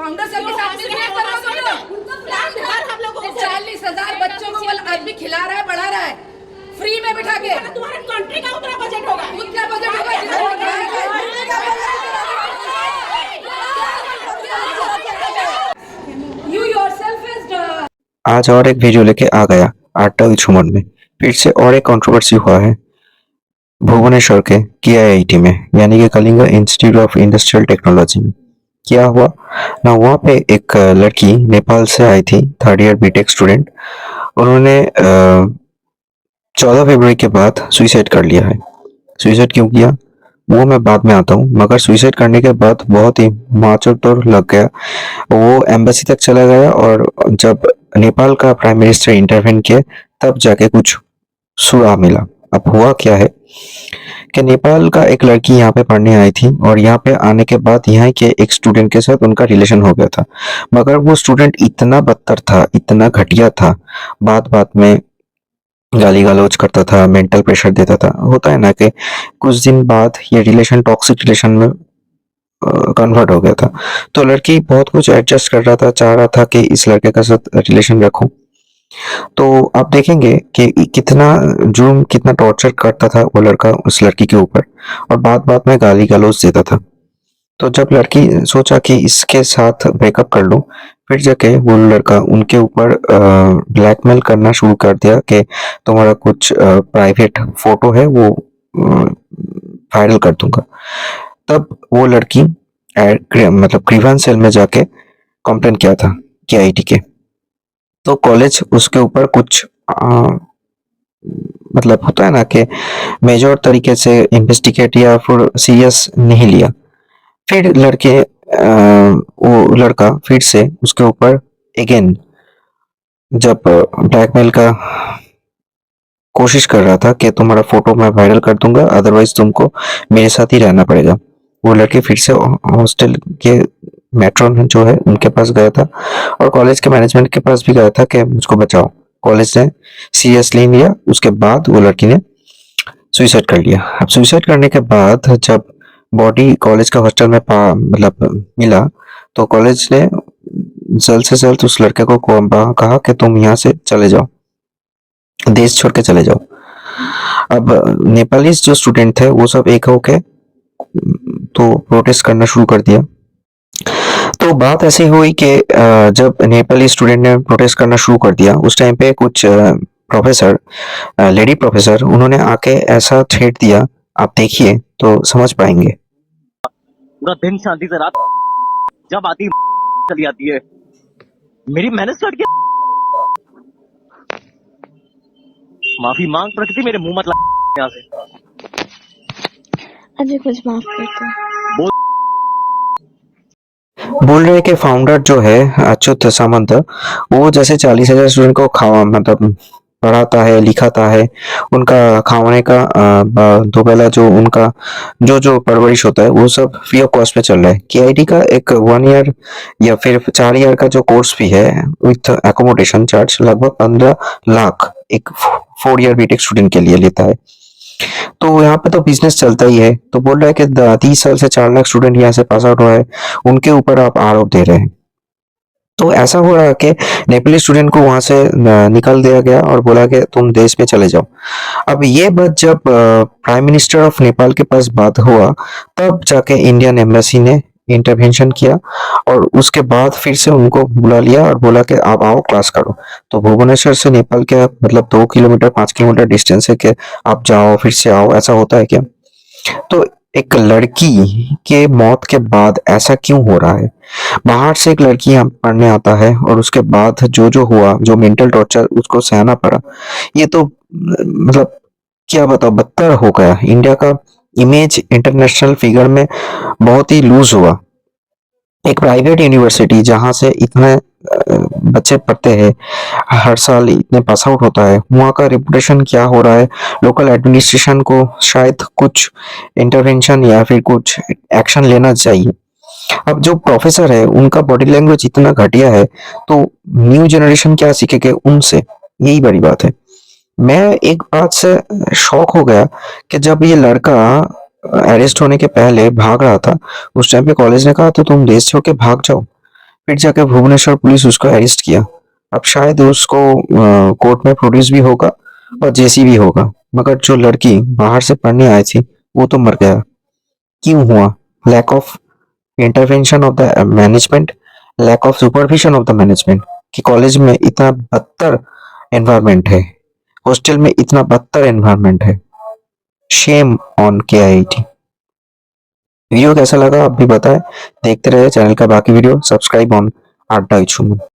Founder sir के साथ मिलकर करोगे ना? 40,000 बच्चों को वो आदमी खिला रहा है, पढ़ा रहा है फ्री में बिठा के। तुम्हारे कंट्री का उतना बजट होगा, उतना बजट होगा। You yourself is आज और एक वीडियो लेके आ गया अटल झुमर में। फिर से और एक कंट्रोवर्सी हुआ है भुवनेश्वर के KIIT में, यानी कि Kalinga institute of industrial technology में। क्या हुआ ना, वहाँ पे एक लड़की नेपाल से आई थी, 3rd ईयर बीटेक स्टूडेंट। उन्होंने 14 फरवरी के बाद सुइसाइड कर लिया है। सुइसाइड क्यों किया वो मैं बाद में आता हूँ, मगर सुइसाइड करने के बाद बहुत ही माचो तोड़ लग गया। वो एम्बेसी तक चला गया और जब नेपाल का प्राइम मिनिस्टर इंटरवेन किए तब जाके कुछ सुराग मिला। अब हुआ क्या है कि नेपाल का एक लड़की यहाँ पे पढ़ने आई थी और यहाँ पे आने के बाद यहाँ के एक स्टूडेंट के साथ उनका रिलेशन हो गया था, मगर वो स्टूडेंट इतना बदतर था, इतना घटिया था, बात बात में गाली गलौज करता था, मेंटल प्रेशर देता था। होता है ना कि कुछ दिन बाद ये रिलेशन टॉक्सिक रिलेशन में कन्वर्ट हो गया था। तो लड़की बहुत कुछ एडजस्ट कर रहा था, चाह रहा था कि इस लड़के के साथ रिलेशन रखूं। तो आप देखेंगे कि कितना जुर्म, कितना टॉर्चर करता था वो लड़का उस लड़की के ऊपर, और बात बात में गाली गलौज देता था। तो जब लड़की सोचा कि इसके साथ ब्रेकअप कर लूं, फिर जाके वो लड़का उनके ऊपर ब्लैकमेल करना शुरू कर दिया कि तुम्हारा कुछ प्राइवेट फोटो है वो वायरल कर दूंगा। तब वो लड़की मतलब ग्रीवेंस सेल में जाके कंप्लेन किया था KIT के। तो कॉलेज उसके ऊपर कुछ मतलब होता है ना कि मेजर तरीके से इन्वेस्टिगेट या फिर सीरियस नहीं लिया। फिर वो लड़का फिर से उसके ऊपर अगेन जब ब्लैकमेल का कोशिश कर रहा था कि तुम्हारा फोटो मैं वायरल कर दूंगा, अदरवाइज तुमको मेरे साथ ही रहना पड़ेगा। वो लड़के फिर से हॉस्टल के मेट्रोन जो है उनके पास गया था और कॉलेज के मैनेजमेंट के पास भी गया था कि मुझको बचाओ। कॉलेज ने सीरियसली लिया। उसके बाद वो लड़की ने सुइसाइड कर लिया। अब सुइसाइड करने के बाद जब बॉडी कॉलेज का हॉस्टल में मतलब मिला, तो कॉलेज ने जल्द से जल्द उस लड़के को कहा कि तुम यहाँ से चले जाओ, देश छोड़ के चले जाओ। अब नेपाली जो स्टूडेंट थे वो सब एक होके तो प्रोटेस्ट करना शुरू कर दिया। तो बात ऐसी हुई कि जब नेपाली स्टूडेंट ने प्रोटेस्ट करना शुरू कर दिया, उस टाइम पे कुछ प्रोफेसर, लेडी प्रोफेसर, उन्होंने आके ऐसा थ्रेट दिया, आप देखिए तो समझ पाएंगे। पूरा दिन शांति से रात जब आती चली आती है, मेरी मेहनत से हट गया। माफी मांग प्रकृति, मेरे मुंह मत ला यहाँ से। अजय कुछ माफ कर दो। बोल रहे कि फाउंडर जो है अच्युत सामंत, वो जैसे 40,000 स्टूडेंट को मतलब पढ़ाता है, लिखाता है, उनका खाने का दोपहर जो उनका जो परवरिश होता है वो सब फ्री ऑफ कॉस्ट में चल रहा है। KIT का एक 1 ईयर या फिर 4 ईयर का जो कोर्स भी है विथ एकोमोडेशन चार्ज लगभग 15 लाख एक 4 ईयर बीटेक स्टूडेंट के लिए लेता है। तो यहाँ पे तो बिजनेस चलता ही है। तो बोल रहा है कि 30 साल से 4 लाख स्टूडेंट यहाँ से पास आउट हुआ है, उनके ऊपर आप आरोप दे रहे हैं। तो ऐसा हो रहा है कि नेपाली स्टूडेंट को वहां से निकाल दिया गया और बोला कि तुम देश में चले जाओ। अब ये बात जब प्राइम मिनिस्टर ऑफ नेपाल के पास बात हुआ, तब जाके इंडियन एम्बेसी ने इंटरवेंशन किया और उसके बाद फिर से उनको बुला लिया और बोला कि आप आओ क्लास करो। तो भुवनेश्वर से नेपाल के मतलब 2 किलोमीटर 5 किलोमीटर डिस्टेंस है कि आप जाओ फिर से आओ, ऐसा होता है क्या? तो एक लड़की के मौत के बाद ऐसा क्यों हो रहा है? बाहर से एक लड़की यहाँ पढ़ने आता है और उसके बाद जो हुआ, जो मेंटल टॉर्चर उसको सहना पड़ा, ये तो मतलब क्या बताओ, बदतर हो गया। इंडिया का इमेज इंटरनेशनल फिगर में बहुत ही लूज हुआ। एक प्राइवेट यूनिवर्सिटी जहां से इतने बच्चे पढ़ते हैं, हर साल इतने पास आउट होता है, वहाँ का रेपुटेशन क्या हो रहा है? लोकल एडमिनिस्ट्रेशन को शायद कुछ इंटरवेंशन या फिर कुछ एक्शन लेना चाहिए। अब जो प्रोफेसर है उनका बॉडी लैंग्वेज इतना घटिया है, तो न्यू जनरेशन क्या सीखेगा उनसे? यही बड़ी बात है। मैं एक बात से शॉक हो गया कि जब ये लड़का अरेस्ट होने के पहले भाग रहा था, उस टाइम पे कॉलेज ने कहा तो तुम देश छोड़ के भाग जाओ। फिर जाके भुवनेश्वर पुलिस उसको अरेस्ट किया। अब शायद उसको कोर्ट में प्रोड्यूस भी होगा और जेसी भी होगा, मगर जो लड़की बाहर से पढ़ने आई थी वो तो मर गया। क्यों हुआ? Lack of intervention of the management, lack of supervision of the management, कि कॉलेज में इतना बदतर एनवायरनमेंट है, हॉस्टल में इतना बदतर एनवायरनमेंट है। Shame on KIIT। वीडियो कैसा लगा आप भी बताएं। देखते रहे चैनल का बाकी वीडियो। सब्सक्राइब ऑन अड्डा इचुमन।